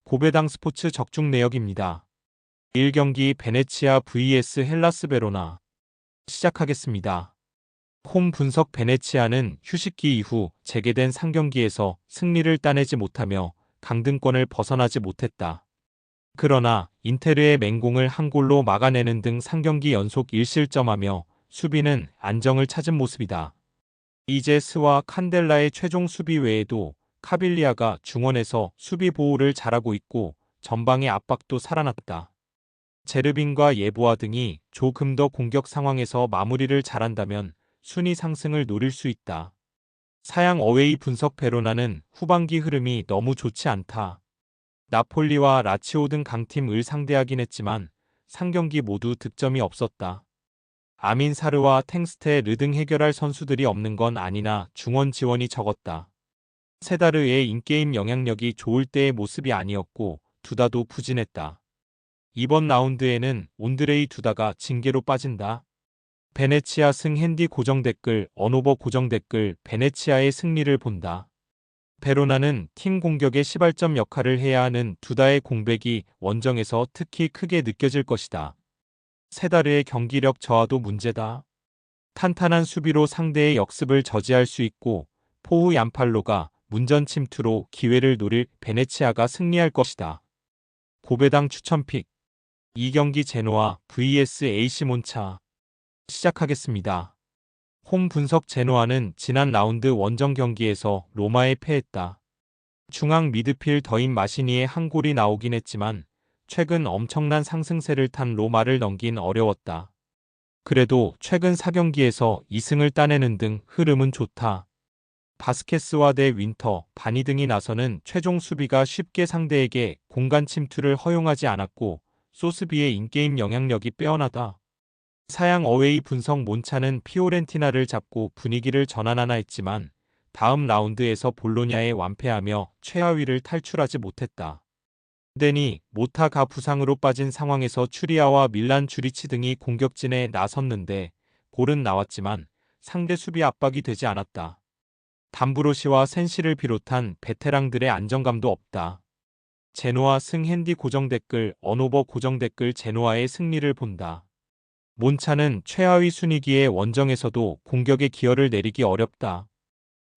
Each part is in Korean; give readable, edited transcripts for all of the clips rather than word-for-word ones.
고배당 스포츠 적중 내역입니다. 1경기 베네치아 vs 헬라스 베로나 시작하겠습니다. 홈 분석 베네치아는 휴식기 이후 재개된 상경기에서 승리를 따내지 못하며 강등권을 벗어나지 못했다. 그러나 인테르의 맹공을 한 골로 막아내는 등 상경기 연속 1실점하며 수비는 안정을 찾은 모습이다. 이제스와 칸델라의 최종 수비 외에도 카빌리아가 중원에서 수비 보호를 잘하고 있고 전방의 압박도 살아났다. 제르빈과 예보아 등이 조금 더 공격 상황에서 마무리를 잘한다면 순위 상승을 노릴 수 있다. 사양 어웨이 분석 베로나는 후반기 흐름이 너무 좋지 않다. 나폴리와 라치오 등 강팀을 상대하긴 했지만 상경기 모두 득점이 없었다. 아민 사르와 탱스테 르 등 해결할 선수들이 없는 건 아니나 중원 지원이 적었다. 세다르의 인게임 영향력이 좋을 때의 모습이 아니었고 두다도 부진했다. 이번 라운드에는 온드레이 두다가 징계로 빠진다. 베네치아 승 핸디 고정 댓글 언오버 고정 댓글 베네치아의 승리를 본다. 베로나는 팀 공격의 시발점 역할을 해야 하는 두다의 공백이 원정에서 특히 크게 느껴질 것이다. 세다르의 경기력 저하도 문제다. 탄탄한 수비로 상대의 역습을 저지할 수 있고 포후 얀팔로가 문전 침투로 기회를 노릴 베네치아가 승리할 것이다. 고배당 추천픽 2경기 제노아 vs AC 몬차 시작하겠습니다. 홈 분석 제노아는 지난 라운드 원정 경기에서 로마에 패했다. 중앙 미드필더인 마시니의 한 골이 나오긴 했지만 최근 엄청난 상승세를 탄 로마를 넘긴 어려웠다. 그래도 최근 4경기에서 2승을 따내는 등 흐름은 좋다. 바스케스와 데 윈터, 바니 등이 나서는 최종 수비가 쉽게 상대에게 공간 침투를 허용하지 않았고 소스비의 인게임 영향력이 빼어나다. 사양 어웨이 분석 몬차는 피오렌티나를 잡고 분위기를 전환하나 했지만 다음 라운드에서 볼로냐에 완패하며 최하위를 탈출하지 못했다. 데니, 모타가 부상으로 빠진 상황에서 추리아와 밀란 주리치 등이 공격진에 나섰는데 골은 나왔지만 상대 수비 압박이 되지 않았다. 담브로시와 센시를 비롯한 베테랑들의 안정감도 없다. 제노아 승 핸디 고정 댓글 언오버 고정 댓글 제노아의 승리를 본다. 몬차는 최하위 순위기에 원정에서도 공격의 기여를 내리기 어렵다.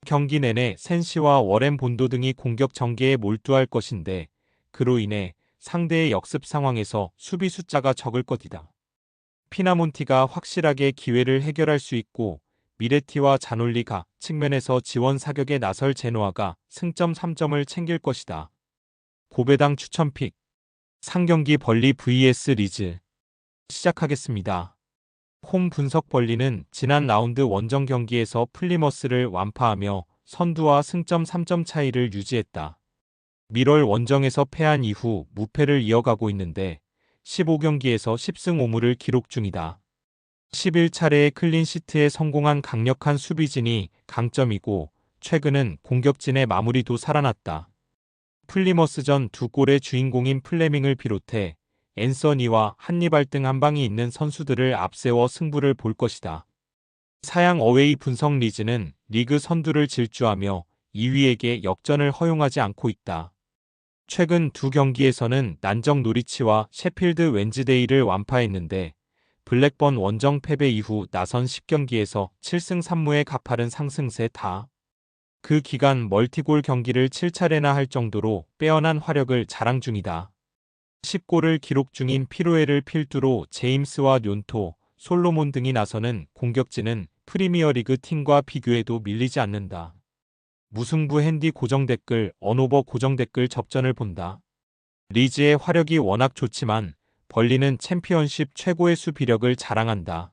경기 내내 센시와 워렌 본도 등이 공격 전개에 몰두할 것인데 그로 인해 상대의 역습 상황에서 수비 숫자가 적을 것이다. 피나몬티가 확실하게 기회를 해결할 수 있고 미레티와 자놀리가 측면에서 지원 사격에 나설 제노아가 승점 3점을 챙길 것이다. 고배당 추천픽 상경기 벌리 vs 리즈 시작하겠습니다. 홈 분석 벌리는 지난 라운드 원정 경기에서 플리머스를 완파하며 선두와 승점 3점 차이를 유지했다. 밀월 원정에서 패한 이후 무패를 이어가고 있는데 15경기에서 10승 5무를 기록 중이다. 11차례의 클린시트에 성공한 강력한 수비진이 강점이고 최근은 공격진의 마무리도 살아났다. 플리머스전 2골의 주인공인 플레밍을 비롯해 앤서니와 한니발 등 한방이 있는 선수들을 앞세워 승부를 볼 것이다. 사양 어웨이 분석 리즈는 리그 선두를 질주하며 2위에게 역전을 허용하지 않고 있다. 최근 2경기에서는 난적 노리치와 셰필드 웬즈데이를 완파했는데 블랙번 원정 패배 이후 나선 10경기에서 7승 3무의 가파른 상승세다. 그 기간 멀티골 경기를 7차례나 할 정도로 빼어난 화력을 자랑 중이다. 10골을 기록 중인 피로에를 필두로 제임스와 뇰토, 솔로몬 등이 나서는 공격진은 프리미어리그 팀과 비교해도 밀리지 않는다. 무승부 핸디 고정 댓글 언오버 고정 댓글 접전을 본다. 리즈의 화력이 워낙 좋지만 벌리는 챔피언십 최고의 수비력을 자랑한다.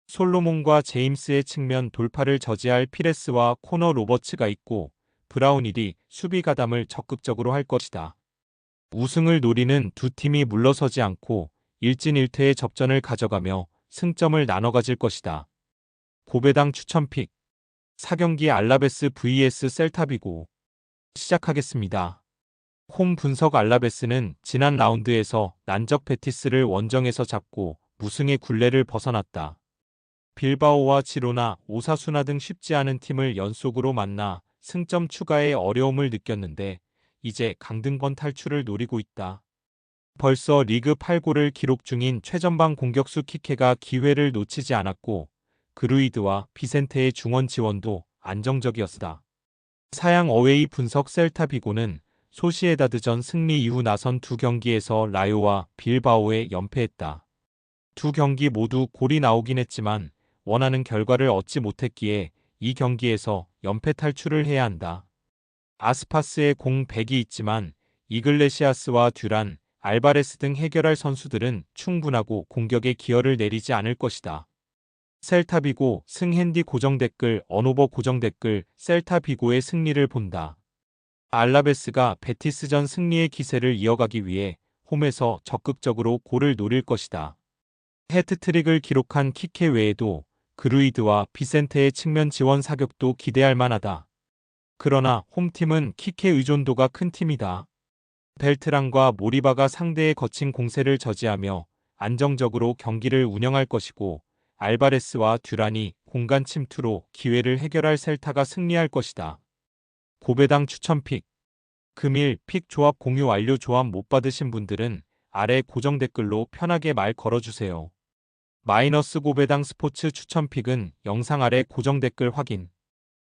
솔로몬과 제임스의 측면 돌파를 저지할 피레스와 코너 로버츠가 있고 브라운일이 수비 가담을 적극적으로 할 것이다. 우승을 노리는 두 팀이 물러서지 않고 1진1퇴의 접전을 가져가며 승점을 나눠 가질 것이다. 고배당 추천픽 4경기 알라베스 vs 셀타비고 시작하겠습니다. 홈 분석 알라베스는 지난 라운드에서 난적 베티스를 원정에서 잡고 무승의 굴레를 벗어났다. 빌바오와 지로나, 오사수나 등 쉽지 않은 팀을 연속으로 만나 승점 추가에 어려움을 느꼈는데 이제 강등권 탈출을 노리고 있다. 벌써 리그 8골을 기록 중인 최전방 공격수 키케가 기회를 놓치지 않았고 그루이드와 비센테의 중원 지원도 안정적이었다. 사양 어웨이 분석 셀타 비고는 소시에다드전 승리 이후 나선 두 경기에서 라요와 빌바오에 연패했다. 두 경기 모두 골이 나오긴 했지만 원하는 결과를 얻지 못했기에 이 경기에서 연패 탈출을 해야 한다. 아스파스에 공 100이 있지만 이글레시아스와 듀란, 알바레스 등 해결할 선수들은 충분하고 공격에 기여를 내리지 않을 것이다. 셀타비고 승핸디 고정 댓글 언오버 고정 댓글 셀타비고의 승리를 본다. 알라베스가 베티스전 승리의 기세를 이어가기 위해 홈에서 적극적으로 골을 노릴 것이다. 해트트릭을 기록한 키케 외에도 그루이드와 비센테의 측면 지원 사격도 기대할 만하다. 그러나 홈팀은 키케 의존도가 큰 팀이다. 벨트랑과 모리바가 상대의 거친 공세를 저지하며 안정적으로 경기를 운영할 것이고 알바레스와 듀란이 공간 침투로 기회를 해결할 셀타가 승리할 것이다. 고배당 추천픽 금일 픽 조합 공유 완료. 조합 못 받으신 분들은 아래 고정 댓글로 편하게 말 걸어주세요. 마이너스 고배당 스포츠 추천픽은 영상 아래 고정 댓글 확인.